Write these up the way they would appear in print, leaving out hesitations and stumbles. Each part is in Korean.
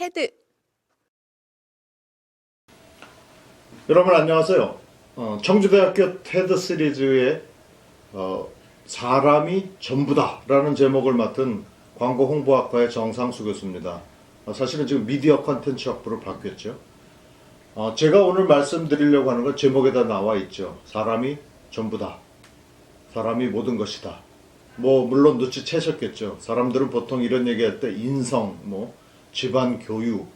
헤드. 여러분 안녕하세요. 청주대학교 테드 시리즈의 사람이 전부다 라는 제목을 맡은 광고 홍보학과의 정상수 교수입니다. 사실은 지금 미디어 컨텐츠 학부로 바뀌었죠. 제가 오늘 말씀드리려고 하는 건 제목에다 나와 있죠. 사람이 전부다. 사람이 모든 것이다. 물론 눈치채셨겠죠. 사람들은 보통 이런 얘기할 때 인성, 집안 교육,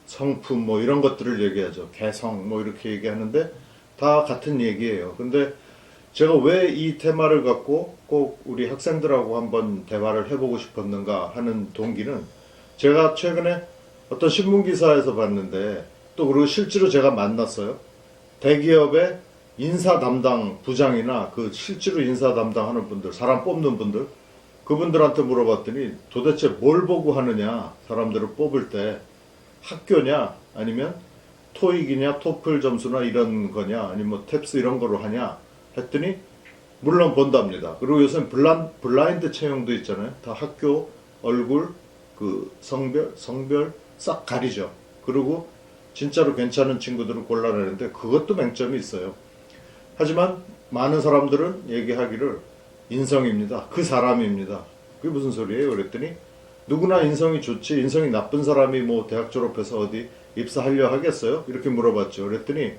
성품 이런 것들을 얘기하죠. 개성 이렇게 얘기하는데 다 같은 얘기예요. 근데 제가 왜 이 테마를 갖고 꼭 우리 학생들하고 한번 대화를 해보고 싶었는가 하는 동기는 제가 최근에 어떤 신문기사에서 봤는데 또 그리고 실제로 제가 만났어요. 대기업의 인사 담당 부장이나 그 실제로 인사 담당하는 분들, 사람 뽑는 분들, 그분들한테 물어봤더니 도대체 뭘 보고 하느냐, 사람들을 뽑을 때 학교냐 아니면 토익이냐 토플 점수나 이런 거냐 아니면 탭스 이런 거로 하냐 했더니 물론 본답니다. 그리고 요새는 블라인드 채용도 있잖아요. 다 학교 얼굴 그 성별 싹 가리죠. 그리고 진짜로 괜찮은 친구들을 골라내는데 그것도 맹점이 있어요. 하지만 많은 사람들은 얘기하기를 인성입니다. 그 사람입니다. 그게 무슨 소리예요? 그랬더니 누구나 인성이 좋지 인성이 나쁜 사람이 대학 졸업해서 어디 입사하려 하겠어요? 이렇게 물어봤죠. 그랬더니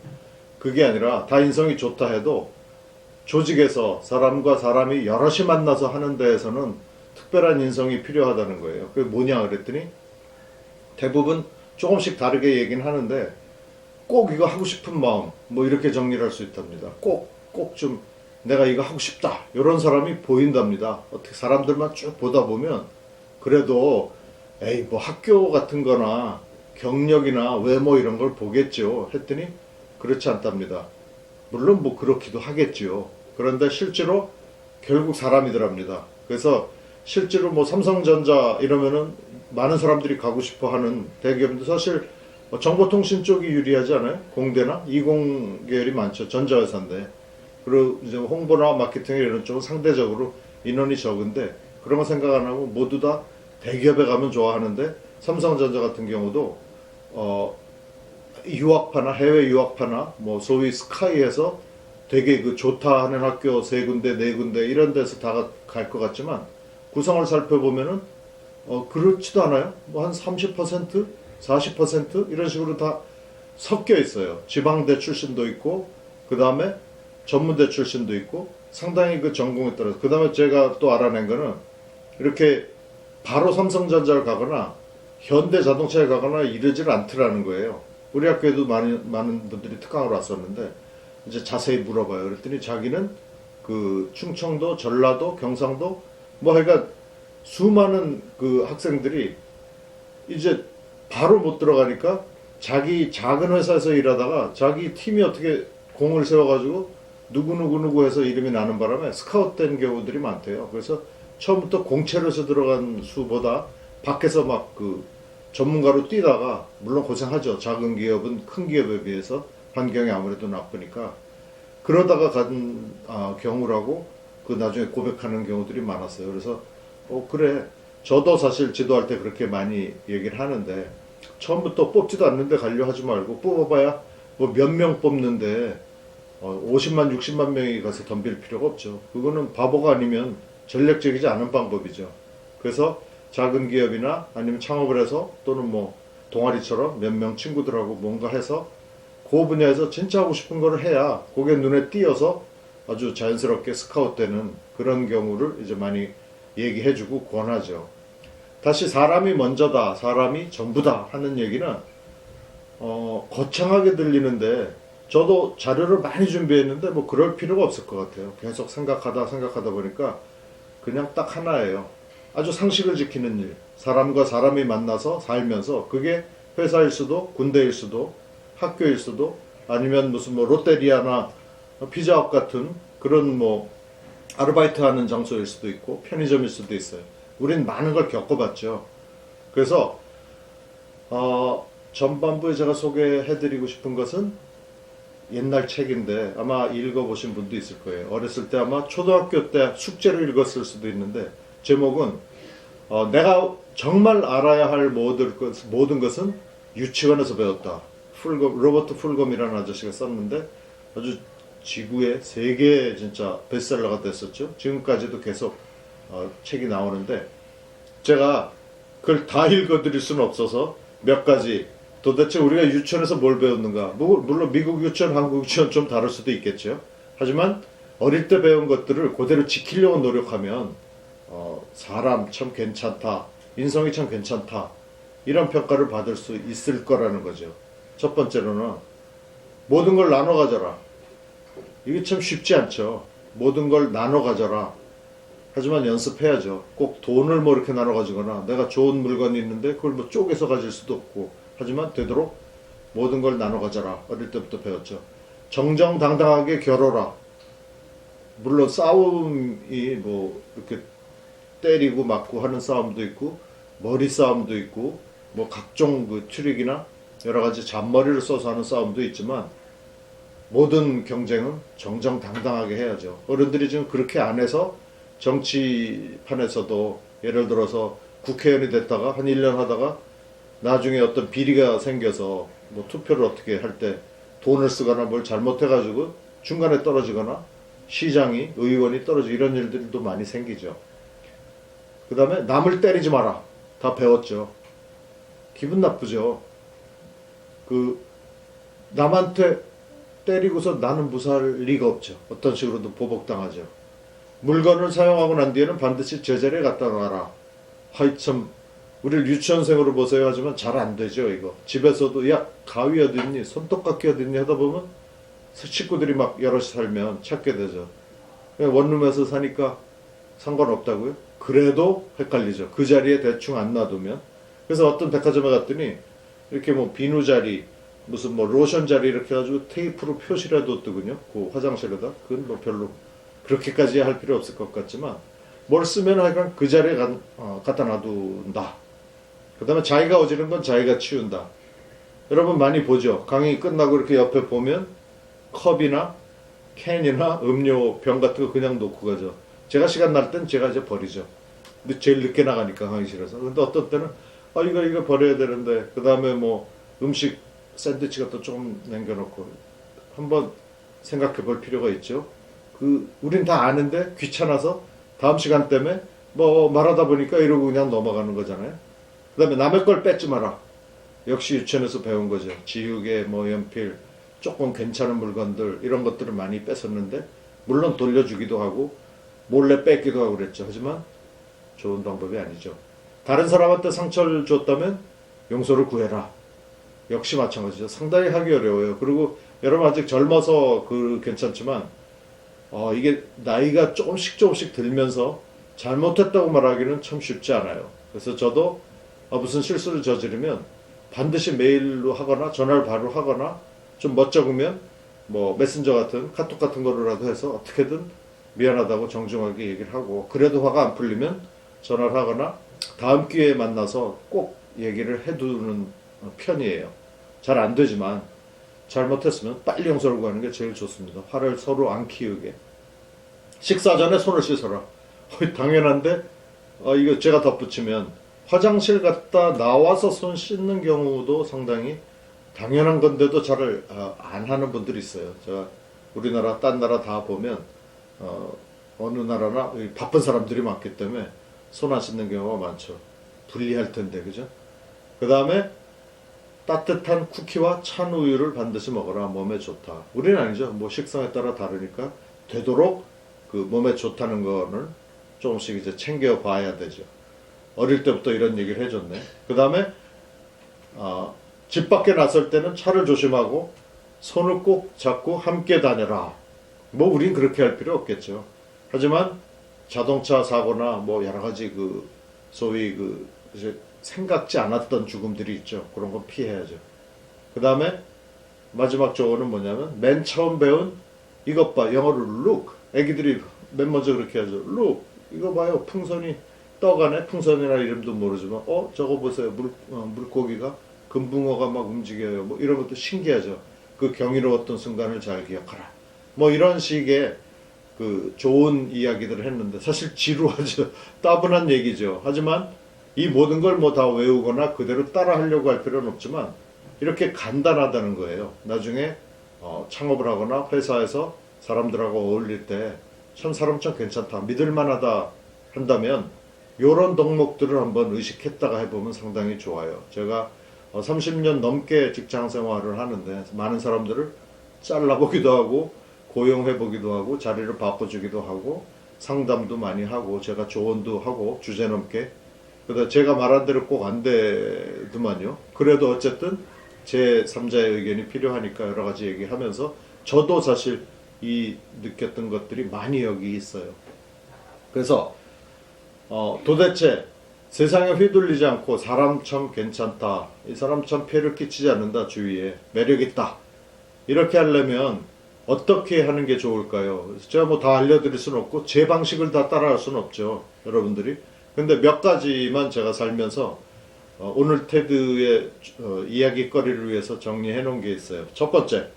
그게 아니라 다 인성이 좋다 해도 조직에서 사람과 사람이 여럿이 만나서 하는 데에서는 특별한 인성이 필요하다는 거예요. 그게 뭐냐 그랬더니 대부분 조금씩 다르게 얘기는 하는데 꼭 이거 하고 싶은 마음 이렇게 정리를 할 수 있답니다. 꼭 좀 내가 이거 하고 싶다 이런 사람이 보인답니다. 어떻게 사람들만 쭉 보다 보면 그래도 학교 같은 거나 경력이나 외모 이런 걸 보겠죠 했더니 그렇지 않답니다. 물론 그렇기도 하겠죠. 그런데 실제로 결국 사람이더랍니다. 그래서 실제로 삼성전자 이러면은 많은 사람들이 가고 싶어 하는 대기업인데 사실 정보통신 쪽이 유리하지 않아요? 공대나 이공 계열이 많죠. 전자회사인데. 그리고 이제 홍보나 마케팅 이런 쪽은 상대적으로 인원이 적은데 그런 거 생각 안 하고 모두 다 대기업에 가면 좋아하는데 삼성전자 같은 경우도 유학파나 해외 유학파나 소위 스카이에서 되게 좋다 하는 학교 3군데 4군데 이런 데서 다 갈 것 같지만 구성을 살펴보면은 그렇지도 않아요. 한 30%, 40% 이런 식으로 다 섞여 있어요. 지방대 출신도 있고 그 다음에 전문대 출신도 있고 상당히 그 전공에 따라서 그 다음에 제가 또 알아낸 거는 이렇게 바로 삼성전자를 가거나 현대자동차에 가거나 이러질 않더라는 거예요. 우리 학교에도 많은 분들이 특강을 왔었는데 이제 자세히 물어봐요. 그랬더니 자기는 그 충청도, 전라도, 경상도 그러니까 수많은 그 학생들이 이제 바로 못 들어가니까 자기 작은 회사에서 일하다가 자기 팀이 어떻게 공을 세워가지고 누구 해서 이름이 나는 바람에 스카웃된 경우들이 많대요. 그래서 처음부터 공채로 해서 들어간 수보다 밖에서 전문가로 뛰다가 물론 고생하죠. 작은 기업은 큰 기업에 비해서 환경이 아무래도 나쁘니까 그러다가 간 경우라고 나중에 고백하는 경우들이 많았어요. 그래서 그래 저도 사실 지도할 때 그렇게 많이 얘기를 하는데 처음부터 뽑지도 않는데 가려 하지 말고 뽑아봐야 몇 명 뽑는데 50만 60만 명이 가서 덤빌 필요가 없죠. 그거는 바보가 아니면 전략적이지 않은 방법이죠. 그래서 작은 기업이나 아니면 창업을 해서 또는 동아리처럼 몇 명 친구들하고 뭔가 해서 그 분야에서 진짜 하고 싶은 거를 해야 그게 눈에 띄어서 아주 자연스럽게 스카웃되는 그런 경우를 이제 많이 얘기해주고 권하죠. 다시 사람이 먼저다, 사람이 전부다 하는 얘기는 거창하게 들리는데 저도 자료를 많이 준비했는데 그럴 필요가 없을 것 같아요. 계속 생각하다 보니까 그냥 딱 하나예요. 아주 상식을 지키는 일. 사람과 사람이 만나서 살면서 그게 회사일 수도 군대일 수도 학교일 수도 아니면 무슨 롯데리아나 피자헛 같은 그런 아르바이트 하는 장소일 수도 있고 편의점일 수도 있어요. 우린 많은 걸 겪어봤죠. 그래서 전반부에 제가 소개해드리고 싶은 것은 옛날 책인데 아마 읽어보신 분도 있을 거예요. 어렸을 때 아마 초등학교 때 숙제로 읽었을 수도 있는데 제목은 내가 정말 알아야 할 모든 것은 유치원에서 배웠다. 로버트 풀검이라는 아저씨가 썼는데 아주 지구의 세계 진짜 베스트셀러가 됐었죠. 지금까지도 계속 책이 나오는데 제가 그걸 다 읽어드릴 수는 없어서 몇 가지 도대체 우리가 유치원에서 뭘 배웠는가. 물론 미국 유치원, 한국 유치원 좀 다를 수도 있겠죠. 하지만 어릴 때 배운 것들을 그대로 지키려고 노력하면 사람 참 괜찮다. 인성이 참 괜찮다. 이런 평가를 받을 수 있을 거라는 거죠. 첫 번째로는 모든 걸 나눠 가져라. 이게 참 쉽지 않죠. 모든 걸 나눠 가져라. 하지만 연습해야죠. 꼭 돈을 뭐 이렇게 나눠 가지거나 내가 좋은 물건이 있는데 그걸 뭐 쪼개서 가질 수도 없고. 하지만 되도록 모든 걸 나눠 가져라. 어릴 때부터 배웠죠. 정정당당하게 겨뤄라. 물론 싸움이 뭐 이렇게 때리고 맞고 하는 싸움도 있고 머리 싸움도 있고 뭐 각종 그 트릭이나 여러 가지 잔머리를 써서 하는 싸움도 있지만 모든 경쟁은 정정당당하게 해야죠. 어른들이 지금 그렇게 안 해서 정치판에서도 예를 들어서 국회의원이 됐다가 한 1년 하다가 나중에 어떤 비리가 생겨서 뭐 투표를 어떻게 할 때 돈을 쓰거나 뭘 잘못해가지고 중간에 떨어지거나 시장이 의원이 떨어지고 이런 일들도 많이 생기죠. 그 다음에 남을 때리지 마라. 다 배웠죠. 기분 나쁘죠. 남한테 때리고서 나는 무사할 리가 없죠. 어떤 식으로도 보복당하죠. 물건을 사용하고 난 뒤에는 반드시 제자리에 갖다 놔라. 하이 참 우리를 유치원생으로 보세요 하지만 잘 안 되죠. 이거 집에서도 야 가위 어딨니 손톱깎이 어딨니 하다 보면 식구들이 막 여럿이 살면 찾게 되죠. 원룸에서 사니까 상관없다고요? 그래도 헷갈리죠. 그 자리에 대충 안 놔두면. 그래서 어떤 백화점에 갔더니 이렇게 뭐 비누 자리 무슨 뭐 로션 자리 이렇게 해가지고 테이프로 표시를 해뒀더군요. 그 화장실에다. 그건 뭐 별로 그렇게까지 할 필요 없을 것 같지만 뭘 쓰면 하여간 그 자리에 갖다 놔둔다. 그 다음에 자기가 어지른 건 자기가 치운다. 여러분 많이 보죠. 강의 끝나고 이렇게 옆에 보면 컵이나 캔이나 음료 병 같은 거 그냥 놓고 가죠. 제가 시간 날 땐 제가 이제 버리죠. 근데 제일 늦게 나가니까 강의실에서. 근데 어떤 때는 이거 버려야 되는데 그 다음에 뭐 음식 샌드위치 같은 거 조금 남겨놓고 한번 생각해 볼 필요가 있죠. 우린 다 아는데 귀찮아서 다음 시간 때문에 뭐 말하다 보니까 이러고 그냥 넘어가는 거잖아요. 그 다음에 남의 걸 뺏지 마라. 역시 유치원에서 배운 거죠. 지우개, 뭐 연필, 조금 괜찮은 물건들 이런 것들을 많이 뺏었는데 물론 돌려주기도 하고 몰래 뺏기도 하고 그랬죠. 하지만 좋은 방법이 아니죠. 다른 사람한테 상처를 줬다면 용서를 구해라. 역시 마찬가지죠. 상당히 하기 어려워요. 그리고 여러분 아직 젊어서 괜찮지만 이게 나이가 조금씩 들면서 잘못했다고 말하기는 참 쉽지 않아요. 그래서 저도 무슨 실수를 저지르면 반드시 메일로 하거나 전화를 바로 하거나 좀 멋쩍으면 뭐 메신저 같은 카톡 같은 거로라도 해서 어떻게든 미안하다고 정중하게 얘기를 하고 그래도 화가 안 풀리면 전화를 하거나 다음 기회에 만나서 꼭 얘기를 해두는 편이에요. 잘 안 되지만 잘못했으면 빨리 용서를 구하는 게 제일 좋습니다. 화를 서로 안 키우게. 식사 전에 손을 씻어라. 당연한데 이거 제가 덧붙이면 화장실 갔다 나와서 손 씻는 경우도 상당히 당연한 건데도 잘 안 하는 분들이 있어요. 제가 우리나라 딴 나라 다 보면 어느 나라나 바쁜 사람들이 많기 때문에 손 안 씻는 경우가 많죠. 불리할 텐데 그죠? 그 다음에 따뜻한 쿠키와 찬 우유를 반드시 먹어라. 몸에 좋다. 우리는 아니죠. 뭐 식성에 따라 다르니까 되도록 그 몸에 좋다는 거는 조금씩 이제 챙겨 봐야 되죠. 어릴 때부터 이런 얘기를 해줬네. 그 다음에 집 밖에 나설 때는 차를 조심하고 손을 꼭 잡고 함께 다녀라. 뭐 우린 그렇게 할 필요 없겠죠. 하지만 자동차 사고나 뭐 여러 가지 소위 이제 생각지 않았던 죽음들이 있죠. 그런 건 피해야죠. 그 다음에 마지막 조언은 뭐냐면 맨 처음 배운 이것 봐. 영어로 look. 애기들이 맨 먼저 그렇게 하죠. look. 이거 봐요. 풍선이 떠가네. 풍선이나 이름도 모르지만 저거 보세요. 물고기가 금붕어가 막 움직여요. 뭐 이런 것도 신기하죠. 그 경이로웠던 순간을 잘 기억하라. 뭐 이런 식의 좋은 이야기들을 했는데 사실 지루하죠. 따분한 얘기죠. 하지만 이 모든 걸 뭐 다 외우거나 그대로 따라 하려고 할 필요는 없지만 이렇게 간단하다는 거예요. 나중에 창업을 하거나 회사에서 사람들하고 어울릴 때 참 사람 참 괜찮다, 믿을만하다 한다면 이런 덕목들을 한번 의식했다가 해보면 상당히 좋아요. 제가 30년 넘게 직장 생활을 하는데 많은 사람들을 잘라보기도 하고 고용해보기도 하고 자리를 바꿔주기도 하고 상담도 많이 하고 제가 조언도 하고 주제넘게. 그러다 제가 말한 대로 꼭 안 되더만요. 그래도 어쨌든 제 3자의 의견이 필요하니까 여러 가지 얘기하면서 저도 사실 이 느꼈던 것들이 많이 여기 있어요. 그래서 도대체 세상에 휘둘리지 않고 사람 참 괜찮다, 이 사람 참 폐를 끼치지 않는다, 주위에 매력있다, 이렇게 하려면 어떻게 하는 게 좋을까요? 제가 뭐 다 알려드릴 수는 없고 제 방식을 다 따라할 수는 없죠, 여러분들이. 근데 몇 가지만 제가 살면서 오늘 테드의 이야기거리를 위해서 정리해 놓은 게 있어요. 첫 번째,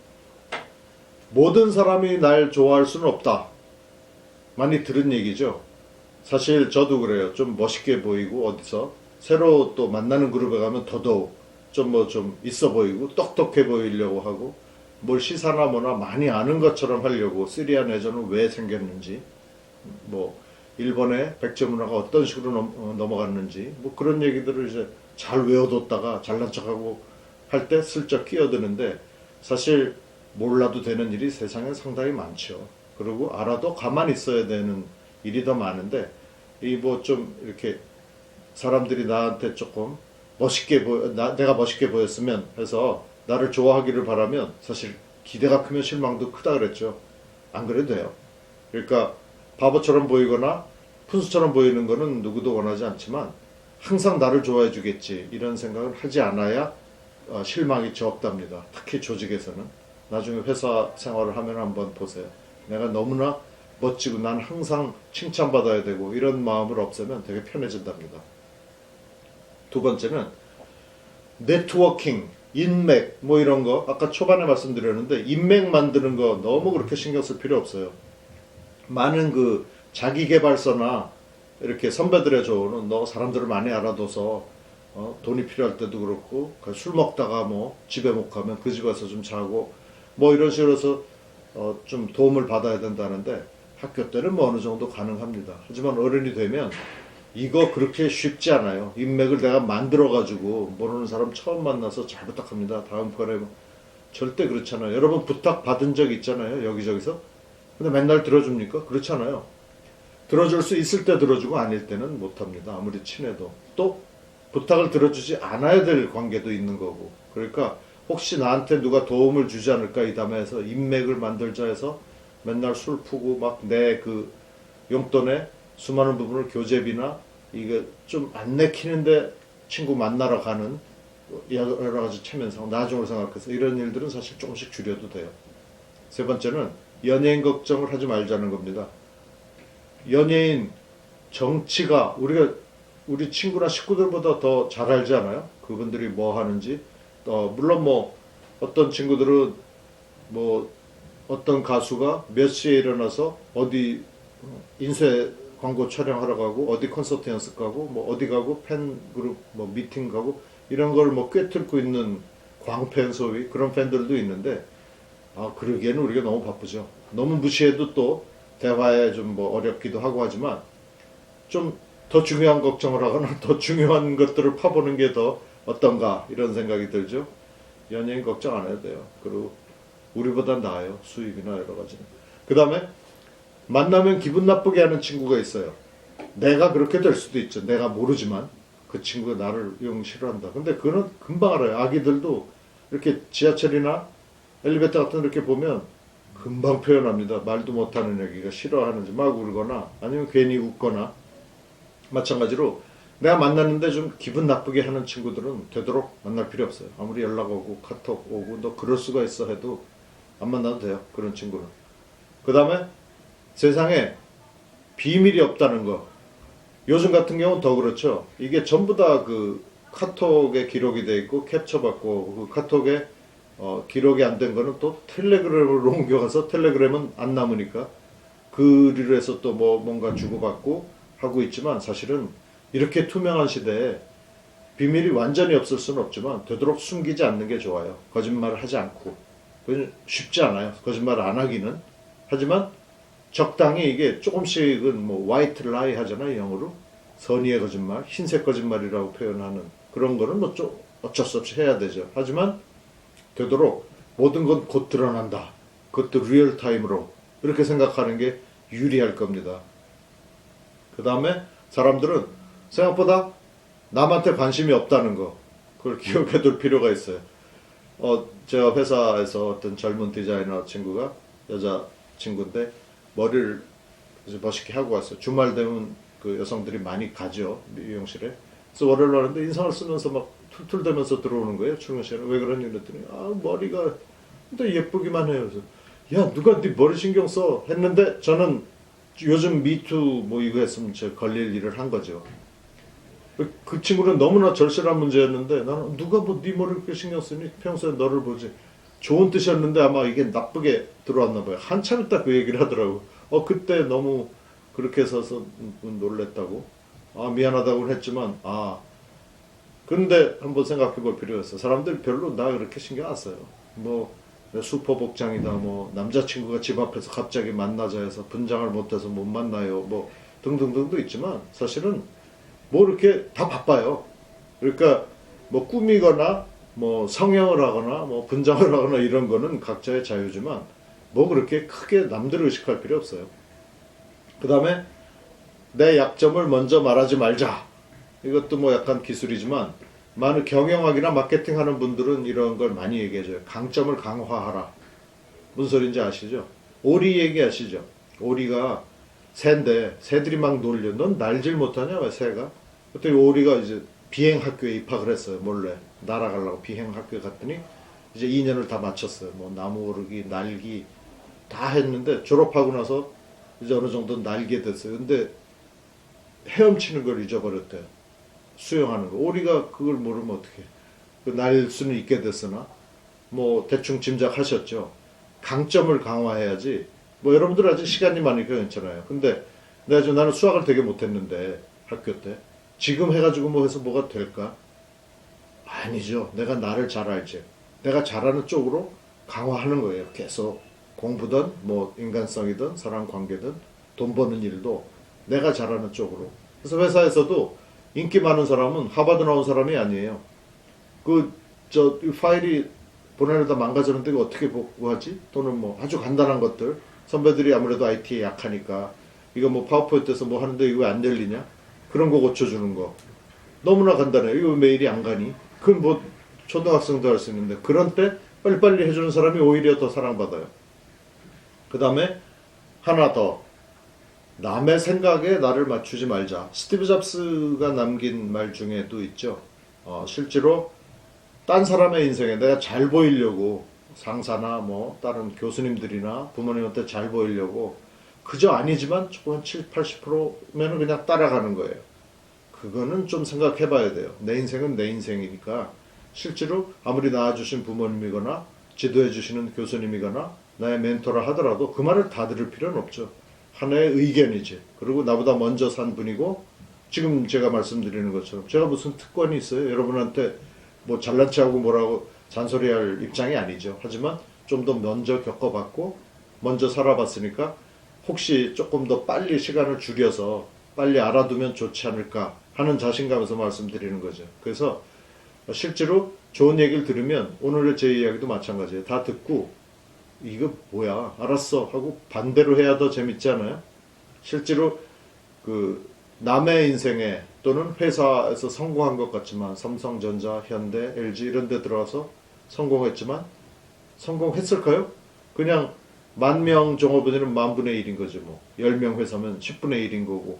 모든 사람이 날 좋아할 수는 없다. 많이 들은 얘기죠. 사실 저도 그래요. 좀 멋있게 보이고 어디서 새로 또 만나는 그룹에 가면 더더욱 좀 있어 보이고 똑똑해 보이려고 하고 뭘 시사나 뭐나 많이 아는 것처럼 하려고, 시리아 내전은 왜 생겼는지, 뭐 일본의 백제 문화가 어떤 식으로 넘어갔는지, 뭐 그런 얘기들을 이제 잘 외워뒀다가 잘난 척하고 할 때 슬쩍 끼어드는데, 사실 몰라도 되는 일이 세상에 상당히 많죠. 그리고 알아도 가만히 있어야 되는 일이 더 많은데, 이 뭐 좀 이렇게 사람들이 나한테 조금 내가 멋있게 보였으면 해서 나를 좋아하기를 바라면 사실 기대가 크면 실망도 크다 그랬죠. 안 그래도 돼요. 그러니까 바보처럼 보이거나 푼수처럼 보이는 거는 누구도 원하지 않지만 항상 나를 좋아해 주겠지 이런 생각을 하지 않아야 실망이 적답니다. 특히 조직에서는. 나중에 회사 생활을 하면 한번 보세요. 내가 너무나 멋지고 난 항상 칭찬받아야 되고 이런 마음을 없애면 되게 편해진답니다. 두 번째는 네트워킹, 인맥 뭐 이런 거, 아까 초반에 말씀드렸는데 인맥 만드는 거 너무 그렇게 신경 쓸 필요 없어요. 많은 그 자기계발서나 이렇게 선배들의 조언은 너 사람들을 많이 알아둬서 돈이 필요할 때도 그렇고 술 먹다가 뭐 집에 못 가면 그 집 와서 좀 자고 뭐 이런 식으로 해서 좀 도움을 받아야 된다는데, 학교 때는 뭐 어느 정도 가능합니다. 하지만 어른이 되면 이거 그렇게 쉽지 않아요. 인맥을 내가 만들어가지고 모르는 사람 처음 만나서 잘 부탁합니다, 다음 번에 뭐. 절대 그렇잖아요. 여러분 부탁 받은 적 있잖아요, 여기저기서. 근데 맨날 들어줍니까? 그렇잖아요. 들어줄 수 있을 때 들어주고 아닐 때는 못합니다, 아무리 친해도. 또 부탁을 들어주지 않아야 될 관계도 있는 거고. 그러니까 혹시 나한테 누가 도움을 주지 않을까 이 담에서 인맥을 만들자 해서 맨날 술 푸고 막 내 그 용돈에 수많은 부분을 교재비나 이게 좀 안 내키는데 친구 만나러 가는 여러 가지 체면상 나중을 생각해서 이런 일들은 사실 조금씩 줄여도 돼요. 세 번째는 연예인 걱정을 하지 말자는 겁니다. 연예인, 정치가 우리 친구나 식구들보다 더 잘 알지 않아요? 그분들이 뭐 하는지. 물론 뭐 어떤 친구들은 뭐 어떤 가수가 몇 시에 일어나서 어디 인쇄 광고 촬영하러 가고 어디 콘서트 연습 가고 뭐 어디 가고 팬 그룹 뭐 미팅 가고 이런 걸 뭐 꿰뚫고 있는 광팬, 소위 그런 팬들도 있는데, 그러기에는 우리가 너무 바쁘죠. 너무 무시해도 또 대화에 좀 뭐 어렵기도 하고 하지만 좀 더 중요한 걱정을 하거나 더 중요한 것들을 파보는 게 더 어떤가 이런 생각이 들죠. 연예인 걱정 안 해도 돼요. 그리고 우리보다 나아요, 수입이나 여러 가지는. 그 다음에 만나면 기분 나쁘게 하는 친구가 있어요. 내가 그렇게 될 수도 있죠. 내가 모르지만 그 친구가 나를 영 싫어한다. 근데 그거는 금방 알아요. 아기들도 이렇게 지하철이나 엘리베이터 같은 데 이렇게 보면 금방 표현합니다. 말도 못하는 애기가 싫어하는지 막 울거나 아니면 괜히 웃거나. 마찬가지로 내가 만났는데 좀 기분 나쁘게 하는 친구들은 되도록 만날 필요 없어요. 아무리 연락 오고 카톡 오고 너 그럴 수가 있어 해도 안 만나도 돼요, 그런 친구는. 그 다음에 세상에 비밀이 없다는 거. 요즘 같은 경우는 더 그렇죠. 이게 전부 다 그 카톡에 기록이 돼 있고 캡처받고 그 카톡에 기록이 안 된 거는 또 텔레그램으로 옮겨가서 텔레그램은 안 남으니까 그리로 해서 또 뭐 뭔가 주고받고 하고 있지만, 사실은 이렇게 투명한 시대에 비밀이 완전히 없을 수는 없지만 되도록 숨기지 않는 게 좋아요. 거짓말을 하지 않고. 그건 쉽지 않아요. 거짓말을 안 하기는. 하지만 적당히 이게 조금씩은 뭐 화이트 라이 하잖아요. 영어로. 선의의 거짓말, 흰색 거짓말이라고 표현하는 그런 거는 뭐 좀 어쩔 수 없이 해야 되죠. 하지만 되도록 모든 건 곧 드러난다. 그것도 리얼타임으로 이렇게 생각하는 게 유리할 겁니다. 그 다음에 사람들은 생각보다 남한테 관심이 없다는 거 그걸 기억해 둘 필요가 있어요. 제가 회사에서 어떤 젊은 디자이너 친구가 여자 친구인데 머리를 멋있게 하고 왔어요. 주말 되면 그 여성들이 많이 가죠. 미용실에. 그래서 월요일 하는데 인상을 쓰면서 막 툴툴대면서 들어오는 거예요. 출근 시간에. 왜 그러니 그랬더니 머리가 또 예쁘기만 해요. 그래서 야 누가 네 머리 신경 써 했는데 저는 요즘 미투 뭐 이거 했으면 걸릴 일을 한 거죠. 그 친구는 너무나 절실한 문제였는데 나는 누가 뭐 네 머리를 그렇게 신경 쓰니 평소에 너를 보지. 좋은 뜻이었는데 아마 이게 나쁘게 들어왔나 봐요. 한참 있다 그 얘기를 하더라고. 그때 너무 그렇게 해서 놀랬다고. 미안하다고는 했지만 근데 한번 생각해 볼 필요가 있어. 사람들이 별로 나 그렇게 신경 안 써요. 뭐 슈퍼 복장이다 뭐 남자친구가 집 앞에서 갑자기 만나자 해서 분장을 못해서 못 만나요 뭐 등등등도 있지만 사실은 뭐 이렇게 다 바빠요. 그러니까 뭐 꾸미거나 뭐 성형을 하거나 뭐 분장을 하거나 이런 거는 각자의 자유지만 뭐 그렇게 크게 남들을 의식할 필요 없어요. 그 다음에 내 약점을 먼저 말하지 말자. 이것도 뭐 약간 기술이지만 많은 경영학이나 마케팅 하는 분들은 이런 걸 많이 얘기해줘요. 강점을 강화하라. 무슨 소린지 아시죠? 오리 얘기하시죠? 오리가 새인데 새들이 막 놀려. 넌 날질 못하냐 왜 새가? 그때 오리가 이제 비행학교에 입학을 했어요. 몰래 날아가려고 비행학교에 갔더니 이제 2년을 다 마쳤어요. 뭐 나무 오르기, 날기 다 했는데 졸업하고 나서 이제 어느 정도 날게 됐어요. 근데 헤엄치는 걸 잊어버렸대요. 수영하는 거. 오리가 그걸 모르면 어떻게? 날 수는 있게 됐으나 뭐 대충 짐작하셨죠. 강점을 강화해야지. 뭐 여러분들 아직 시간이 많으니까 괜찮아요. 근데 나는 수학을 되게 못했는데 학교 때 지금 해가지고 뭐 해서 뭐가 될까? 아니죠. 내가 나를 잘 알지. 내가 잘하는 쪽으로 강화하는 거예요. 계속 공부든 뭐 인간성이든 사람 관계든 돈 버는 일도 내가 잘하는 쪽으로. 그래서 회사에서도 인기 많은 사람은 하버드 나온 사람이 아니에요. 이 파일이 보내려다 망가졌는데 이거 어떻게 복구하지? 또는 뭐 아주 간단한 것들. 선배들이 아무래도 IT에 약하니까 이거 뭐 파워포인트에서 뭐 하는데 이거 왜 안 열리냐? 그런 거 고쳐주는 거. 너무나 간단해요. 이거 메일이 안 가니? 그건 뭐 초등학생도 할 수 있는데 그런 때 빨리빨리 해주는 사람이 오히려 더 사랑받아요. 그 다음에 하나 더. 남의 생각에 나를 맞추지 말자. 스티브 잡스가 남긴 말 중에도 있죠. 실제로 딴 사람의 인생에 내가 잘 보이려고 상사나 뭐 다른 교수님들이나 부모님한테 잘 보이려고 그저 아니지만 조금 한 7, 80%면은 그냥 따라가는 거예요. 그거는 좀 생각해 봐야 돼요. 내 인생은 내 인생이니까 실제로 아무리 낳아주신 부모님이거나 지도해 주시는 교수님이거나 나의 멘토라 하더라도 그 말을 다 들을 필요는 없죠. 하나의 의견이지. 그리고 나보다 먼저 산 분이고 지금 제가 말씀드리는 것처럼 제가 무슨 특권이 있어요. 여러분한테 뭐 잘난 체하고 뭐라고 잔소리할 입장이 아니죠. 하지만 좀 더 먼저 겪어봤고 먼저 살아봤으니까 혹시 조금 더 빨리 시간을 줄여서 빨리 알아두면 좋지 않을까 하는 자신감에서 말씀드리는 거죠. 그래서 실제로 좋은 얘기를 들으면 오늘의 제 이야기도 마찬가지예요. 다 듣고 이거 뭐야 알았어 하고 반대로 해야 더 재밌지 않아요? 실제로 남의 인생에 또는 회사에서 성공한 것 같지만 삼성전자, 현대, LG 이런 데 들어와서 성공했지만 성공했을까요? 그냥 10,000명 종업원이면 10,000분의 1인 거죠. 뭐 10명 회사면 10분의 1인 거고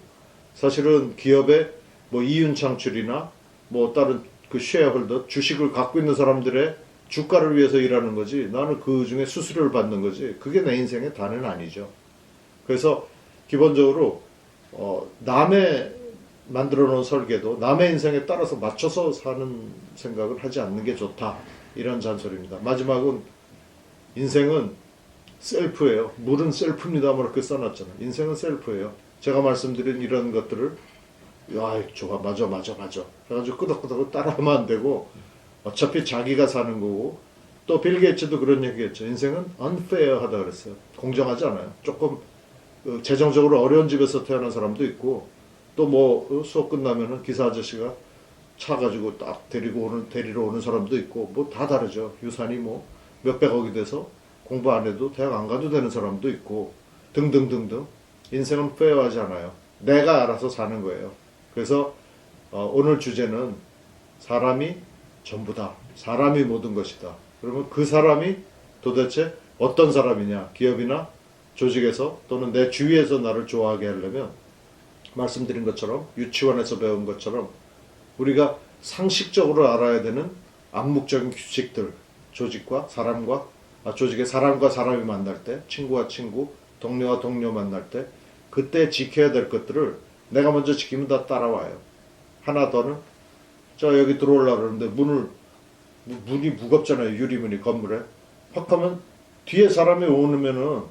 사실은 기업의 뭐 이윤 창출이나 뭐 다른 그 쉐어홀더 주식을 갖고 있는 사람들의 주가를 위해서 일하는 거지 나는 그 중에 수수료를 받는 거지 그게 내 인생의 다는 아니죠. 그래서 기본적으로 남의 만들어 놓은 설계도 남의 인생에 따라서 맞춰서 사는 생각을 하지 않는 게 좋다 이런 잔소리입니다. 마지막은 인생은 셀프예요. 물은 셀프입니다. 뭐 이렇게 써놨잖아요. 인생은 셀프예요. 제가 말씀드린 이런 것들을 야, 좋아, 맞아. 그래가지고 끄덕끄덕 따라하면 안 되고, 어차피 자기가 사는 거고, 또 빌 게이츠도 그런 얘기했죠. 인생은 unfair 하다 그랬어요. 공정하지 않아요. 조금 재정적으로 어려운 집에서 태어난 사람도 있고, 또 뭐 수업 끝나면은 기사 아저씨가 차 가지고 딱 데리러 오는 사람도 있고, 뭐 다 다르죠. 유산이 뭐 몇백억이 돼서 공부 안 해도 대학 안 가도 되는 사람도 있고, 등등등등. 인생은 페어하지 않아요. 내가 알아서 사는 거예요. 그래서 오늘 주제는 사람이 전부다. 사람이 모든 것이다. 그러면 그 사람이 도대체 어떤 사람이냐? 기업이나 조직에서 또는 내 주위에서 나를 좋아하게 하려면 말씀드린 것처럼 유치원에서 배운 것처럼 우리가 상식적으로 알아야 되는 암묵적인 규칙들, 조직과 사람과 조직의 사람과 사람이 만날 때, 친구와 친구, 동료와 동료 만날 때 그때 지켜야 될 것들을 내가 먼저 지키면 다 따라와요. 하나 더는 저 여기 들어오려고 그러는데 문이 무겁잖아요. 유리문이 건물에. 확 하면 뒤에 사람이 오면은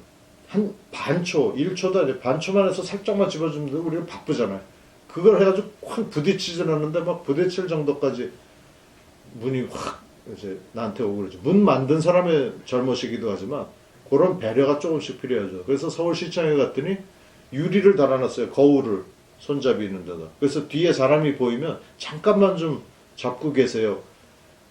한 반초, 1초도 아니고 반초만 해서 살짝만 집어주면 우리는 바쁘잖아요. 그걸 해가지고 확 부딪히진 않는데 막 부딪힐 정도까지 문이 확 이제 나한테 오고 그러죠. 문 만든 사람의 잘못이기도 하지만 그런 배려가 조금씩 필요하죠. 그래서 서울시청에 갔더니 유리를 달아놨어요. 거울을 손잡이 있는 데다. 그래서 뒤에 사람이 보이면 잠깐만 좀 잡고 계세요.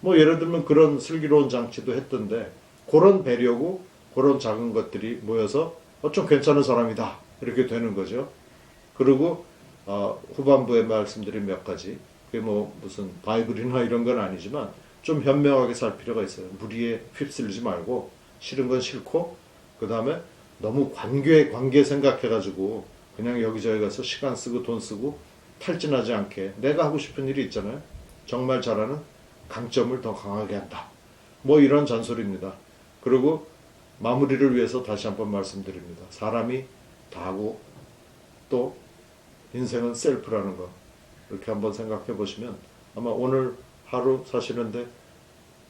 뭐 예를 들면 그런 슬기로운 장치도 했던데 그런 배려고 그런 작은 것들이 모여서 좀 괜찮은 사람이다 이렇게 되는 거죠. 그리고 후반부에 말씀드린 몇 가지 그게 뭐 무슨 바이블이나 이런 건 아니지만 좀 현명하게 살 필요가 있어요. 무리에 휩쓸리지 말고 싫은 건 싫고 그 다음에 너무 관계 생각해가지고 그냥 여기저기 가서 시간 쓰고 돈 쓰고 탈진하지 않게 내가 하고 싶은 일이 있잖아요. 정말 잘하는 강점을 더 강하게 한다. 뭐 이런 잔소리입니다. 그리고 마무리를 위해서 다시 한번 말씀드립니다. 사람이 다하고 또 인생은 셀프라는 거 이렇게 한번 생각해 보시면 아마 오늘 하루 사시는데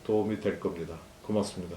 도움이 될 겁니다. 고맙습니다.